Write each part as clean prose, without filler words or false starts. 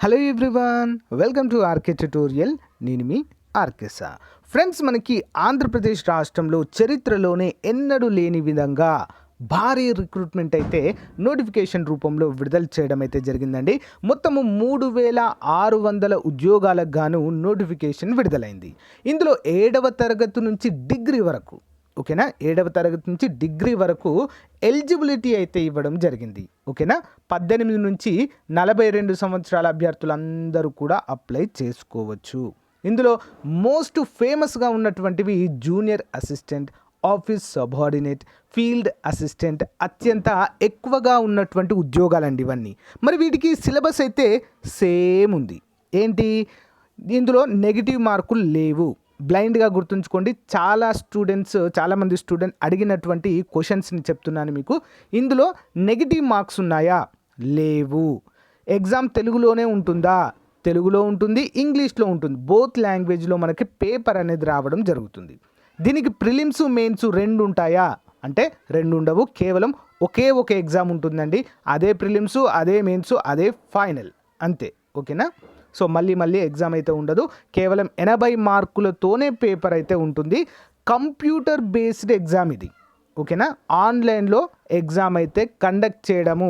Hello everyone, welcome to RK tutorial. నేను మీ ఆర్కేసా. Friends, మనకి ఆంధ్రప్రదేశ్ రాష్ట్రంలో చరిత్రలోనే ఎన్నడూ లేని విధంగా భారీ రిక్రూట్మెంట్ అయితే నోటిఫికేషన్ రూపంలో విడుదల చేయడం అయితే జరిగిందండి. మొత్తము 3600 ఉద్యోగాలకు గాను నోటిఫికేషన్ విడుదలైంది. ఇందులో 7వ తరగతి నుంచి డిగ్రీ వరకు, ఓకేనా, 7వ తరగతి నుంచి డిగ్రీ వరకు ఎలిజిబిలిటీ అయితే ఇవ్వడం జరిగింది. ఓకేనా, 18 నుంచి 42 సంవత్సరాల అభ్యర్థులందరూ కూడా అప్లై చేసుకోవచ్చు. ఇందులో మోస్ట్ ఫేమస్గా ఉన్నటువంటివి junior assistant, office subordinate, field assistant అత్యంత ఎక్కువగా ఉన్నటువంటి ఉద్యోగాలండి ఇవన్నీ. మరి వీటికి సిలబస్ అయితే సేమ్ ఉంది. ఏంటి, ఇందులో నెగిటివ్ మార్కులు లేవు. బ్లైండ్గా గుర్తుంచుకోండి. చాలామంది స్టూడెంట్ అడిగినటువంటి క్వశ్చన్స్ని చెప్తున్నాను మీకు. ఇందులో నెగిటివ్ మార్క్స్ ఉన్నాయా? లేవు. ఎగ్జామ్ తెలుగులోనే ఉంటుందా? తెలుగులో ఉంటుంది, ఇంగ్లీష్లో ఉంటుంది. బోత్ లాంగ్వేజ్లో మనకి పేపర్ అనేది రావడం జరుగుతుంది. దీనికి ప్రిలిమ్స్ మెయిన్స్ 2 ఉంటాయా అంటే 2 ఉండవు. కేవలం ఒకే ఒక ఎగ్జామ్ ఉంటుందండి. అదే ప్రిలిమ్స్, అదే మెయిన్స్, అదే ఫైనల్, అంతే. ఓకేనా, సో మళ్ళీ ఎగ్జామ్ అయితే ఉండదు. కేవలం 80 మార్కులతోనే పేపర్ అయితే ఉంటుంది. కంప్యూటర్ బేస్డ్ ఎగ్జామ్ ఇది. ఓకేనా, ఆన్లైన్లో ఎగ్జామ్ అయితే కండక్ట్ చేయడము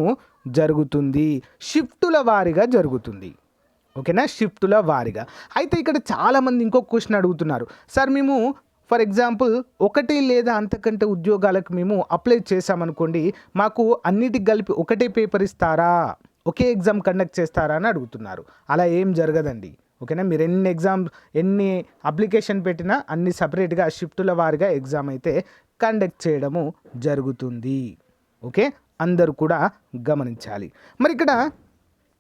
జరుగుతుంది. షిఫ్టుల వారీగా జరుగుతుంది. ఓకేనా, షిఫ్టుల వారీగా. అయితే ఇక్కడ చాలామంది ఇంకొక క్వశ్చన్ అడుగుతున్నారు. సార్, మేము ఫర్ ఎగ్జాంపుల్ 1 లేదా అంతకంటే ఉద్యోగాలకు మేము అప్లై చేసామనుకోండి, మాకు అన్నిటికి కలిపి ఒకటే పేపర్ ఇస్తారా, ఒకే ఎగ్జామ్ కండక్ట్ చేస్తారా అని అడుగుతున్నారు. అలా ఏం జరగదండి. ఓకేనా, మీరు ఎన్ని అప్లికేషన్ పెట్టినా అన్ని సపరేట్గా షిఫ్టుల వారీగా ఎగ్జామ్ అయితే కండక్ట్ చేయడము జరుగుతుంది. ఓకే, అందరూ కూడా గమనించాలి. మరి ఇక్కడ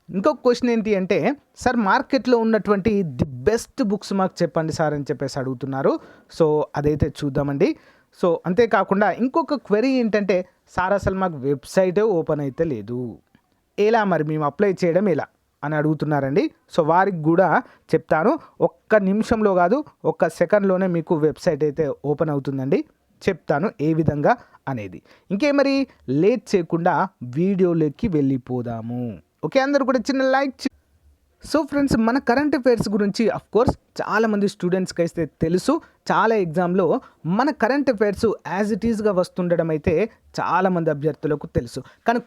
ఇంకొక క్వశ్చన్ ఏంటి అంటే, సార్ మార్కెట్లో ఉన్నటువంటి ది బెస్ట్ బుక్స్ మాకు చెప్పండి సార్ అని చెప్పేసి అడుగుతున్నారు. సో అదైతే చూద్దామండి. సో అంతేకాకుండా ఇంకొక క్వెరీ ఏంటంటే, సార్ అసలు మాకు వెబ్సైటే ఓపెన్ అయితే లేదు, ఎలా మరి మేము అప్లై చేయడం ఎలా అని అడుగుతున్నారండి. సో వారికి కూడా చెప్తాను. ఒక్క నిమిషంలో కాదు, ఒక్క సెకండ్లోనే మీకు వెబ్సైట్ అయితే ఓపెన్ అవుతుందండి. చెప్తాను ఏ విధంగా అనేది. ఇంకే మరి లేట్ చేయకుండా వీడియోలోకి వెళ్ళిపోదాము. ఓకే, అందరూ కూడా చిన్న లైక్. సో ఫ్రెండ్స్, మన కరెంట్ అఫైర్స్ గురించి అఫ్కోర్స్ చాలామంది స్టూడెంట్స్కి అయితే తెలుసు. చాలా ఎగ్జామ్లో మన కరెంట్ అఫైర్స్ యాజ్ ఇట్ ఈస్గా వస్తుండడం అయితే చాలామంది అభ్యర్థులకు తెలుసు. కానీ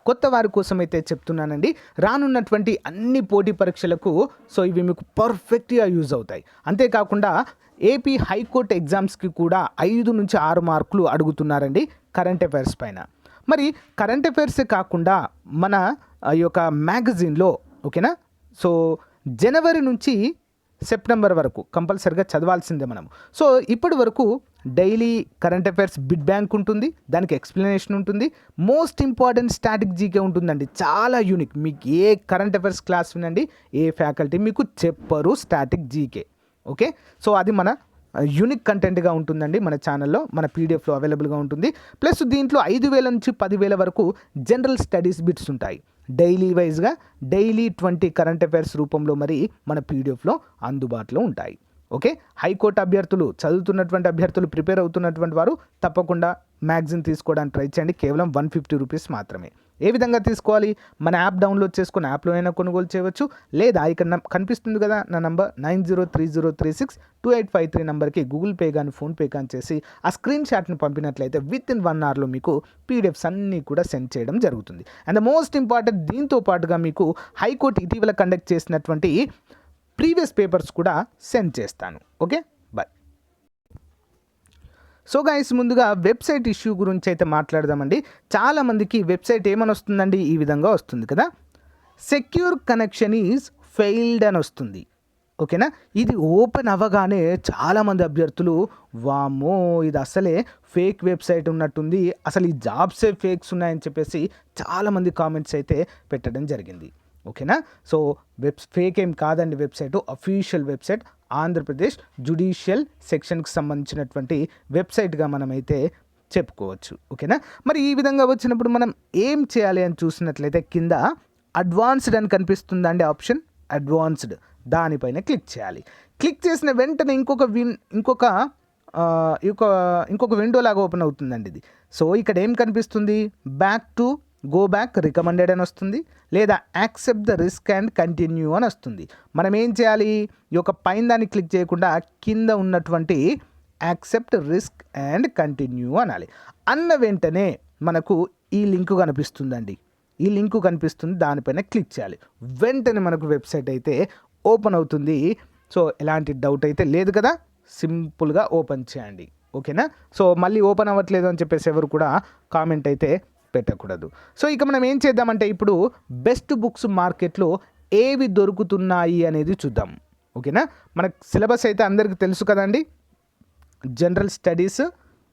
కొత్త వారి కోసం అయితే చెప్తున్నానండి. రానున్నటువంటి అన్ని పోటీ పరీక్షలకు సో ఇవి మీకు పర్ఫెక్ట్గా యూజ్ అవుతాయి. అంతేకాకుండా ఏపీ హైకోర్టు ఎగ్జామ్స్కి కూడా 5 నుంచి 6 మార్కులు అడుగుతున్నారండి కరెంట్ అఫైర్స్ పైన. మరి కరెంట్ అఫైర్సే కాకుండా మన ఈ యొక్క మ్యాగజైన్లో, ఓకేనా, సో జనవరి నుంచి సెప్టెంబర్ వరకు కంపల్సరిగా చదవాల్సిందే మనం. సో ఇప్పటి వరకు daily current affairs bit bank ఉంటుంది, దానికి ఎక్స్ప్లెనేషన్ ఉంటుంది, మోస్ట్ ఇంపార్టెంట్ స్టాటిక్ జీకే ఉంటుందండి. చాలా యూనిక్. మీకు ఏ కరెంట్ అఫైర్స్ క్లాస్ వినండి, ఏ ఫ్యాకల్టీ మీకు చెప్పరు స్టాటిక్ జీకే. ఓకే, సో అది మన యూనిక్ కంటెంట్గా ఉంటుందండి. మన ఛానల్లో మన పీడిఎఫ్లో అవైలబుల్గా ఉంటుంది. ప్లస్ దీంట్లో 5,000 నుంచి 10,000 వరకు జనరల్ స్టడీస్ బిట్స్ ఉంటాయి. డైలీ వైజ్గా డైలీ 20 కరెంట్ అఫైర్స్ రూపంలో మరి మన పీడిఎఫ్లో అందుబాటులో ఉంటాయి. ఓకే, హైకోర్టు అభ్యర్థులు, చదువుతున్నటువంటి అభ్యర్థులు, ప్రిపేర్ అవుతున్నటువంటి వారు తప్పకుండా మ్యాగజైన్ తీసుకోవడానికి ట్రై చేయండి. కేవలం 150 రూపీస్ మాత్రమే. ఏ విధంగా తీసుకోవాలి? మన యాప్ డౌన్లోడ్ చేసుకుని యాప్లో అయినా కొనుగోలు చేయవచ్చు. లేదా ఇక్కడ కనిపిస్తుంది కదా నా నంబర్ 9030362853 నెంబర్కి గూగుల్ పే కానీ ఫోన్పే కానీ చేసి ఆ స్క్రీన్ షాట్ని పంపినట్లయితే విత్ ఇన్ 1 అవర్లో మీకు పీడిఎఫ్స్ అన్నీ కూడా సెండ్ చేయడం జరుగుతుంది. అండ్ ద మోస్ట్ ఇంపార్టెంట్, దీంతో పాటుగా మీకు హైకోర్టు ఇటీవల కండక్ట్ చేసినటువంటి ప్రీవియస్ పేపర్స్ కూడా సెండ్ చేస్తాను. Okay, bye. సో గైస్, ముందుగా వెబ్సైట్ ఇష్యూ గురించి అయితే మాట్లాడదామండి. చాలామందికి వెబ్సైట్ ఏమని వస్తుందండి, ఈ విధంగా వస్తుంది కదా, సెక్యూర్ కనెక్షన్ ఈజ్ ఫెయిల్డ్ అని వస్తుంది. ఓకేనా, ఇది ఓపెన్ అవ్వగానే చాలామంది అభ్యర్థులు వామ్మో ఇది అసలే ఫేక్ వెబ్సైట్ ఉన్నట్టుంది, అసలు ఈ జాబ్సే ఫేక్స్ ఉన్నాయని చెప్పేసి చాలామంది కామెంట్స్ అయితే పెట్టడం జరిగింది. ఓకేనా, సో ఫేక్ ఏం కాదండి, website official website, Andhra Pradesh judicial సెక్షన్కి సంబంధించినటువంటి వెబ్సైట్గా మనమైతే చెప్పుకోవచ్చు. ఓకేనా, మరి ఈ విధంగా వచ్చినప్పుడు మనం ఏం చేయాలి అని చూసినట్లయితే కింద అడ్వాన్స్డ్ అని కనిపిస్తుందండి ఆప్షన్, అడ్వాన్స్డ్, దానిపైన క్లిక్ చేయాలి. క్లిక్ చేసిన వెంటనే ఇంకొక విండో లాగా ఓపెన్ అవుతుందండి ఇది. సో ఇక్కడ ఏం కనిపిస్తుంది, back to go back recommended అని వస్తుంది, లేదా accept the risk and continue అని వస్తుంది. మనం ఏం చేయాలి, ఈ యొక్క పైన దాన్ని క్లిక్ చేయకుండా కింద ఉన్నటువంటి యాక్సెప్ట్ రిస్క్ అండ్ కంటిన్యూ అనాలి. అన్న వెంటనే మనకు ఈ లింకు కనిపిస్తుందండి. ఈ లింకు కనిపిస్తుంది, దానిపైన క్లిక్ చేయాలి. వెంటనే మనకు వెబ్సైట్ అయితే ఓపెన్ అవుతుంది. సో ఎలాంటి డౌట్ అయితే లేదు కదా, సింపుల్గా ఓపెన్ చేయండి. ఓకేనా. సో మళ్ళీ ఓపెన్ అవ్వట్లేదు అని చెప్పేసి ఎవరు కూడా కామెంట్ అయితే పెట్టకూడదు. సో ఇక మనం ఏం చేద్దామంటే ఇప్పుడు బెస్ట్ బుక్స్ మార్కెట్లో ఏవి దొరుకుతున్నాయి అనేది చూద్దాం. ఓకేనా. మనకు సిలబస్ అయితే అందరికీ తెలుసు కదండి, general studies.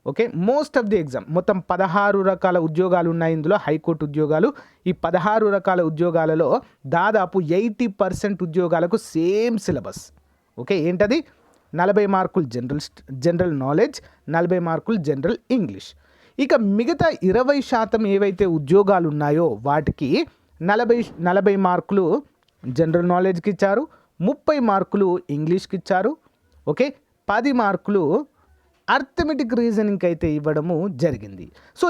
Okay, most of the exam మొత్తం 16 రకాల ఉద్యోగాలు ఉన్నాయి ఇందులో, హైకోర్టు ఉద్యోగాలు. ఈ 16 రకాల ఉద్యోగాలలో దాదాపు 80% ఉద్యోగాలకు సేమ్ సిలబస్. ఓకే, ఏంటది, 40 మార్కులు జనరల్ నాలెడ్జ్, 40 మార్కులు జనరల్ ఇంగ్లీష్. ఇక మిగతా 20% ఏవైతే ఉద్యోగాలు ఉన్నాయో వాటికి 40 మార్కులు జనరల్ నాలెడ్జ్కి ఇచ్చారు, 30 మార్కులు ఇంగ్లీష్కి ఇచ్చారు. ఓకే, 10 మార్కులు అర్థమెటిక్ రీజనింగ్కి అయితే ఇవ్వడము జరిగింది. సో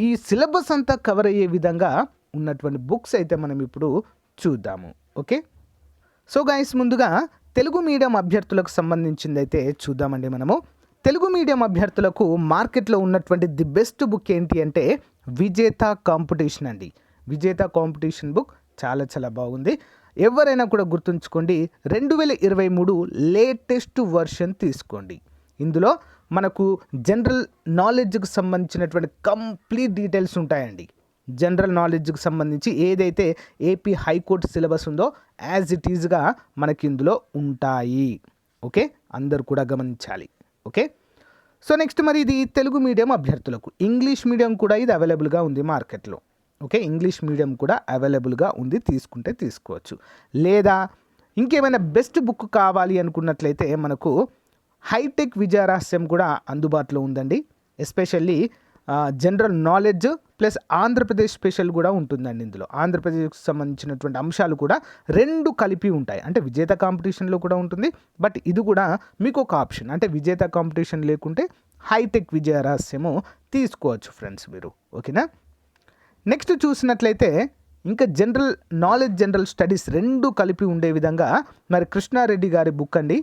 ఈ సిలబస్ అంతా కవర్ అయ్యే విధంగా ఉన్నటువంటి బుక్స్ అయితే మనం ఇప్పుడు చూద్దాము. ఓకే, సో గైస్ ముందుగా తెలుగు మీడియం అభ్యర్థులకు సంబంధించింది అయితే చూద్దామండి. మనము తెలుగు మీడియం అభ్యర్థులకు మార్కెట్లో ఉన్నటువంటి ది బెస్ట్ బుక్ ఏంటి అంటే విజేత కాంపిటీషన్ అండి. విజేత కాంపిటీషన్ బుక్ చాలా చాలా బాగుంది. ఎవరైనా కూడా గుర్తుంచుకోండి, 2023 లేటెస్ట్ వర్షన్ తీసుకోండి. ఇందులో మనకు జనరల్ నాలెడ్జ్కి సంబంధించినటువంటి కంప్లీట్ డీటెయిల్స్ ఉంటాయండి. జనరల్ నాలెడ్జ్కి సంబంధించి ఏదైతే ఏపీ హైకోర్టు సిలబస్ ఉందో యాజ్ ఇట్ ఈజ్గా మనకి ఇందులో ఉంటాయి. ఓకే, అందరు కూడా గమనించాలి. ఓకే, సో నెక్స్ట్ మరి ఇది తెలుగు మీడియం అభ్యర్థులకు. ఇంగ్లీష్ మీడియం కూడా ఇది అవైలబుల్గా ఉంది మార్కెట్లో. ఓకే, ఇంగ్లీష్ మీడియం కూడా అవైలబుల్గా ఉంది, తీసుకుంటే తీసుకోవచ్చు. లేదా ఇంకేమైనా బెస్ట్ బుక్ కావాలి అనుకున్నట్లయితే మనకు హైటెక్ విజయరహస్యం కూడా అందుబాటులో ఉందండి. Especially general knowledge plus Andhra Pradesh special కూడా ఉంటుందండి. ఇందులో ఆంధ్రప్రదేశ్కి సంబంధించినటువంటి అంశాలు కూడా 2 కలిపి ఉంటాయి. అంటే విజేత కాంపిటీషన్లో కూడా ఉంటుంది, బట్ ఇది కూడా మీకు ఒక ఆప్షన్. అంటే విజేత కాంపిటీషన్ లేకుంటే హైటెక్ విజయరహస్యము తీసుకోవచ్చు ఫ్రెండ్స్ మీరు. ఓకేనా. నెక్స్ట్ చూసినట్లయితే ఇంకా జనరల్ నాలెడ్జ్, జనరల్ స్టడీస్ 2 కలిపి ఉండే విధంగా మరి కృష్ణారెడ్డి గారి బుక్ అండి,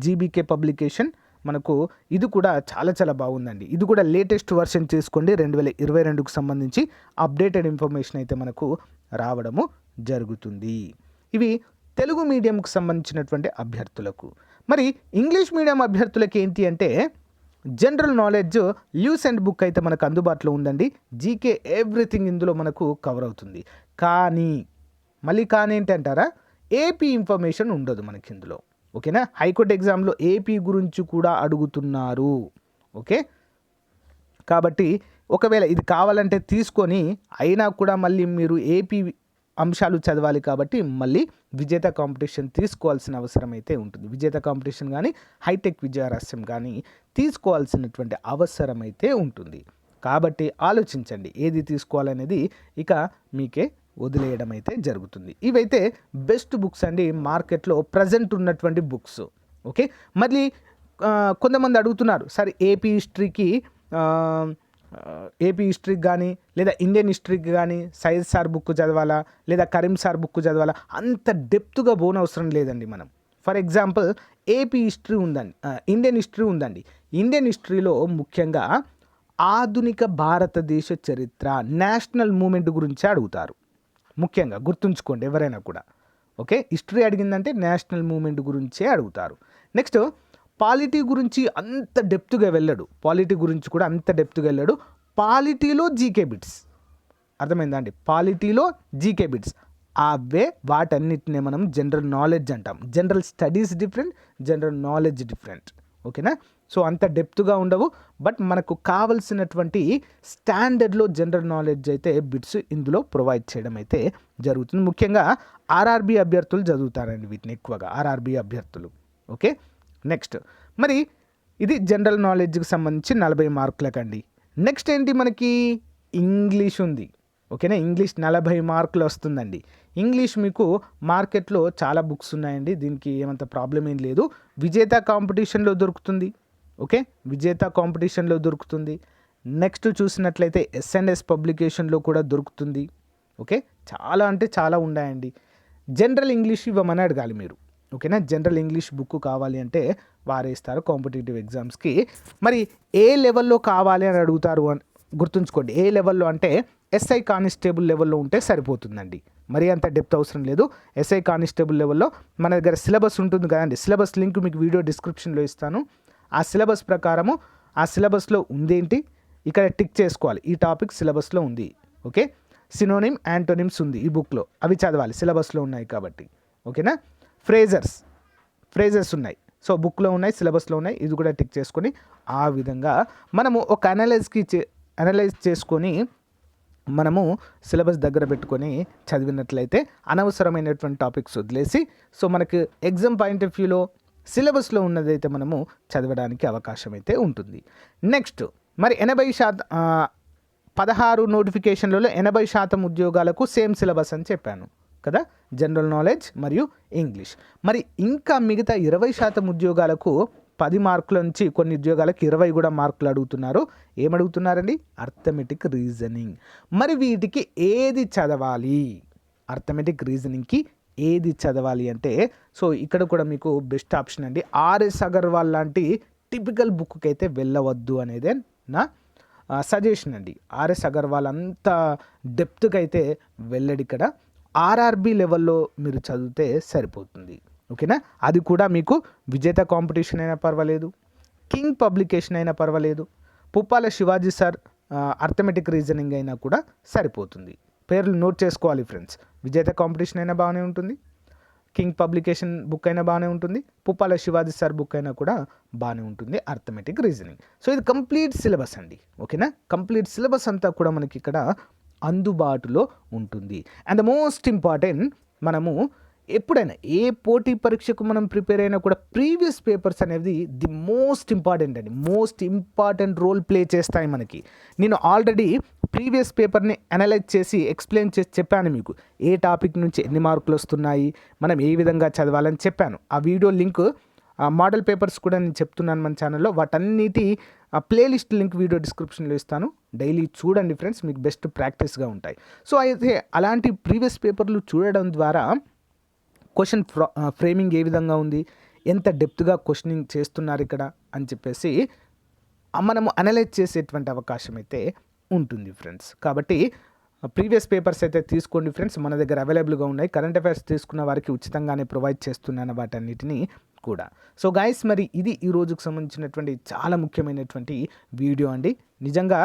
జీబీకే పబ్లికేషన్. మనకు ఇది కూడా చాలా చాలా బాగుందండి. ఇది కూడా లేటెస్ట్ వర్షన్ చేసుకోండి, 2022కు సంబంధించి అప్డేటెడ్ ఇన్ఫర్మేషన్ అయితే మనకు రావడము జరుగుతుంది. ఇవి తెలుగు మీడియంకు సంబంధించినటువంటి అభ్యర్థులకు. మరి ఇంగ్లీష్ మీడియం అభ్యర్థులకి ఏంటి అంటే జనరల్ నాలెడ్జ్ ల్యూసెంట్ బుక్ అయితే మనకు అందుబాటులో ఉందండి. జీకే ఎవ్రీథింగ్ ఇందులో మనకు కవర్ అవుతుంది. కానీ ఏంటి అంటారా, ఏపీ ఇన్ఫర్మేషన్ ఉండదు మనకి ఇందులో. ఓకేనా. హైకోర్టు ఎగ్జామ్లో ఏపీ గురించి కూడా అడుగుతున్నారు. ఓకే, కాబట్టి ఒకవేళ ఇది కావాలంటే తీసుకొని అయినా కూడా మళ్ళీ మీరు ఏపీ అంశాలు చదవాలి. కాబట్టి మళ్ళీ విజేత కాంపిటీషన్ తీసుకోవాల్సిన అవసరం అయితే ఉంటుంది. విజేత కాంపిటీషన్ కానీ హైటెక్ విజయరహస్యం కానీ తీసుకోవాల్సినటువంటి అవసరం అయితే ఉంటుంది. కాబట్టి ఆలోచించండి ఏది తీసుకోవాలనేది, ఇక మీకే వదిలేయడం అయితే జరుగుతుంది. ఇవైతే బెస్ట్ బుక్స్ అండి మార్కెట్లో ప్రజెంట్ ఉన్నటువంటి బుక్స్. ఓకే, మళ్ళీ కొంతమంది అడుగుతున్నారు, సార్ ఏపీ హిస్టరీకి కానీ లేదా ఇండియన్ హిస్టరీకి కానీ సైజ్ సార్ బుక్ చదవాలా లేదా కరీం సార్ బుక్ చదవాలా, అంత డెప్త్గా పోనవసరం లేదండి. మనం ఫర్ ఎగ్జాంపుల్ ఏపీ హిస్టరీ ఉందండి, ఇండియన్ హిస్టరీ ఉందండి. ఇండియన్ హిస్టరీలో ముఖ్యంగా ఆధునిక భారతదేశ చరిత్ర, నేషనల్ మూమెంట్ గురించి అడుగుతారు. ముఖ్యంగా గుర్తుంచుకోండి ఎవరైనా కూడా. ఓకే, హిస్టరీ అడిగిందంటే నేషనల్ మూమెంట్ గురించే అడుగుతారు. నెక్స్ట్ పాలిటీ గురించి అంత డెప్త్గా వెళ్ళాడు, పాలిటీ గురించి కూడా అంత డెప్త్గా వెళ్ళాడు. పాలిటీలో జీకే బిట్స్, అర్థమైందా అండి, పాలిటీలో జీకే బిట్స్ అవే, వాటన్నిటినే మనం జనరల్ నాలెడ్జ్ అంటాం. General studies different, general knowledge different. ఓకేనా. సో అంత డెప్త్గా ఉండవు, బట్ మనకు కావలసినటువంటి స్టాండర్డ్లో జనరల్ నాలెడ్జ్ అయితే బిట్స్ ఇందులో ప్రొవైడ్ చేయడం అయితే జరుగుతుంది. ముఖ్యంగా ఆర్ఆర్బీ అభ్యర్థులు చదువుతారండి వీటిని ఎక్కువగా, ఆర్ఆర్బీ అభ్యర్థులు. ఓకే, నెక్స్ట్ మరి ఇది జనరల్ నాలెడ్జ్కి సంబంధించి 40 మార్కులకండి. నెక్స్ట్ ఏంటి, మనకి ఇంగ్లీష్ ఉంది. ఓకేనా, ఇంగ్లీష్ 40 మార్కులు వస్తుందండి. ఇంగ్లీష్ మీకు మార్కెట్లో చాలా బుక్స్ ఉన్నాయండి, దీనికి ఏమంత ప్రాబ్లం ఏం లేదు. విజేత కాంపిటీషన్లో దొరుకుతుంది. ఓకే, విజేత కాంపిటీషన్లో దొరుకుతుంది. నెక్స్ట్ చూసినట్లయితే ఎస్ఎన్ఎస్ పబ్లికేషన్లో కూడా దొరుకుతుంది. ఓకే, చాలా అంటే చాలా ఉన్నాయండి. జనరల్ ఇంగ్లీష్ ఇవ్వమని అడగాలి మీరు. ఓకేనా, జనరల్ ఇంగ్లీష్ బుక్ కావాలి అంటే వారేస్తారు కాంపిటేటివ్ ఎగ్జామ్స్కి. మరి ఏ లెవెల్లో కావాలి అని అడుగుతారు అని గుర్తుంచుకోండి. ఏ లెవెల్లో అంటే ఎస్ఐ కానిస్టేబుల్ లెవెల్లో ఉంటే సరిపోతుందండి. మరి అంత డెప్త్ అవసరం లేదు. ఎస్ఐ కానిస్టేబుల్ లెవెల్లో మన దగ్గర సిలబస్ ఉంటుంది కదండి, సిలబస్ లింక్ మీకు వీడియో డిస్క్రిప్షన్లో ఇస్తాను. ఆ సిలబస్ ప్రకారము ఆ సిలబస్లో ఉందేంటి ఇక్కడ టిక్ చేసుకోవాలి. ఈ టాపిక్ సిలబస్లో ఉంది. ఓకే, సినోనిమ్ యాంటోనిమ్స్ ఉంది ఈ బుక్లో, అవి చదవాలి, సిలబస్లో ఉన్నాయి కాబట్టి. ఓకేనా, ఫ్రేజెస్ ఉన్నాయి, సో బుక్లో ఉన్నాయి, సిలబస్లో ఉన్నాయి, ఇది కూడా టిక్ చేసుకొని ఆ విధంగా మనము ఒక అనలైజ్ చేసుకొని మనము సిలబస్ దగ్గర పెట్టుకొని చదివినట్లయితే అనవసరమైనటువంటి టాపిక్స్ వదిలేసి, సో మనకు ఎగ్జామ్ పాయింట్ ఆఫ్ వ్యూలో సిలబస్లో ఉన్నదైతే మనము చదవడానికి అవకాశం అయితే ఉంటుంది. నెక్స్ట్ మరి 16 నోటిఫికేషన్లలో 80% ఉద్యోగాలకు సేమ్ సిలబస్ అని చెప్పాను కదా, జనరల్ నాలెడ్జ్ మరియు ఇంగ్లీష్. మరి ఇంకా మిగతా 20% ఉద్యోగాలకు 10 మార్కుల నుంచి కొన్ని ఉద్యోగాలకు 20 కూడా మార్కులు అడుగుతున్నారు. ఏమడుగుతున్నారండి? Arithmetic reasoning. మరి వీటికి ఏది చదవాలి? అర్థమెటిక్ రీజనింగ్కి ఏది చదవాలి అంటే, సో ఇక్కడ కూడా మీకు బెస్ట్ ఆప్షన్ అండి, ఆర్ఎస్ అగర్వాల్ లాంటి టిపికల్ బుక్కి అయితే వెళ్ళవద్దు అనేదే నా సజెషన్ అండి. ఆర్ఎస్ అగర్వాల్ అంత డెప్త్గా అయితే వెళ్ళడు. ఇక్కడ ఆర్ఆర్బి లెవెల్లో మీరు చదివితే సరిపోతుంది. ఓకేనా, అది కూడా మీకు విజేత కాంపిటీషన్ అయినా పర్వాలేదు, కింగ్ పబ్లికేషన్ అయినా పర్వాలేదు, Puppala Shivaji sir arithmetic reasoning అయినా కూడా సరిపోతుంది. పేర్లు నోట్ చేసుకోవాలి ఫ్రెండ్స్. విజేత కాంపిటీషన్ అయినా బాగానే ఉంటుంది, కింగ్ పబ్లికేషన్ బుక్ అయినా బాగానే ఉంటుంది, పుప్పాల శివాజీ సార్ బుక్ అయినా కూడా బాగానే ఉంటుంది అర్థమెటిక్ రీజనింగ్. సో ఇది కంప్లీట్ సిలబస్ అండి. ఓకేనా, కంప్లీట్ సిలబస్ అంతా కూడా మనకి ఇక్కడ అందుబాటులో ఉంటుంది. అండ్ ద మోస్ట్ ఇంపార్టెంట్, మనము ఎప్పుడైనా ఏ పోటీ పరీక్షకు మనం ప్రిపేర్ అయినా కూడా ప్రీవియస్ పేపర్స్ అనేది ది మోస్ట్ ఇంపార్టెంట్ అండి, మోస్ట్ ఇంపార్టెంట్ రోల్ ప్లే చేస్తాయి మనకి. నేను ఆల్రెడీ ప్రీవియస్ పేపర్ని అనలైజ్ చేసి ఎక్స్ప్లెయిన్ చేసి చెప్పాను మీకు, ఏ టాపిక్ నుంచి ఎన్ని మార్కులు వస్తున్నాయి, మనం ఏ విధంగా చదవాలని చెప్పాను. ఆ వీడియో లింక్, మోడల్ పేపర్స్ కూడా నేను చెప్తున్నాను మన ఛానల్లో, వాటన్నిటి ప్లేలిస్ట్ లింక్ వీడియో డిస్క్రిప్షన్లో ఇస్తాను. డైలీ చూడండి ఫ్రెండ్స్, మీకు బెస్ట్ ప్రాక్టీస్గా ఉంటాయి. సో అయితే అలాంటి ప్రీవియస్ పేపర్లు చూడడం ద్వారా క్వశ్చన్ ఫ్రేమింగ్ ఏ విధంగా ఉంది, ఎంత డెప్త్గా క్వశ్చనింగ్ చేస్తున్నారు ఇక్కడ అని చెప్పేసి మనము అనలైజ్ చేసేటువంటి అవకాశం అయితే ఉంటుంది ఫ్రెండ్స్. కాబట్టి ప్రీవియస్ పేపర్స్ అయితే తీసుకోండి ఫ్రెండ్స్, మన దగ్గర అవైలబుల్గా ఉన్నాయి. కరెంట్ అఫైర్స్ తీసుకున్న వారికి ఉచితంగానే ప్రొవైడ్ చేస్తున్నాను వాటన్నిటిని కూడా. సో గైస్, మరి ఇది ఈ రోజుకు సంబంధించినటువంటి చాలా ముఖ్యమైనటువంటి వీడియో అండి. నిజంగా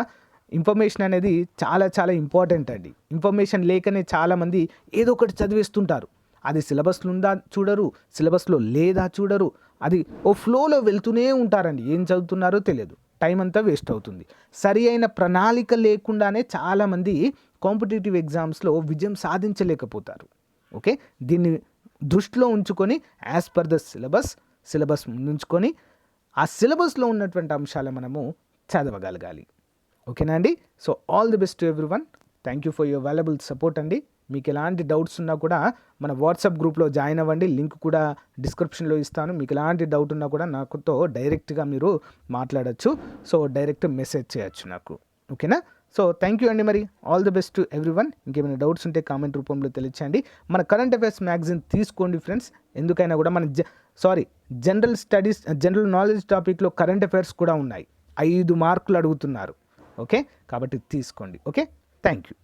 ఇన్ఫర్మేషన్ అనేది చాలా చాలా ఇంపార్టెంట్ అండి. ఇన్ఫర్మేషన్ లేకనే చాలామంది ఏదో ఒకటి చదివేస్తుంటారు. అది సిలబస్లో ఉందా చూడరు, సిలబస్లో లేదా చూడరు, అది ఓ ఫ్లోలో వెళ్తూనే ఉంటారండి. ఏం చదువుతున్నారో తెలియదు, టైం అంతా వేస్ట్ అవుతుంది. సరి అయిన ప్రణాళిక లేకుండానే చాలామంది కాంపిటేటివ్ ఎగ్జామ్స్లో విజయం సాధించలేకపోతారు. ఓకే, దీన్ని దృష్టిలో ఉంచుకొని యాజ్ పర్ ద సిలబస్ ముందుంచుకొని ఆ సిలబస్లో ఉన్నటువంటి అంశాలు మనము చదవగలగాలి. ఓకేనా అండి? So all the best to everyone. Thank you for your valuable support అండి. మీకు ఎలాంటి డౌట్స్ ఉన్నా కూడా మన వాట్సాప్ గ్రూప్లో జాయిన్ అవ్వండి, లింక్ కూడా డిస్క్రిప్షన్లో ఇస్తాను. మీకు ఎలాంటి డౌట్ ఉన్నా కూడా నాకుతో డైరెక్ట్గా మీరు మాట్లాడచ్చు, సో డైరెక్ట్ మెసేజ్ చేయొచ్చు నాకు. ఓకేనా? సో థ్యాంక్ యూ అండి. మరి all the best to everyone. ఇంకేమైనా డౌట్స్ ఉంటే కామెంట్ రూపంలో తెలియచేయండి. మన కరెంట్ అఫైర్స్ మ్యాగజైన్ తీసుకోండి ఫ్రెండ్స్. ఎందుకైనా కూడా మన జనరల్ నాలెడ్జ్ టాపిక్లో కరెంట్ అఫైర్స్ కూడా ఉన్నాయి. 5 మార్కులు అడుగుతున్నారు. ఓకే, కాబట్టి తీసుకోండి. Okay, thank you.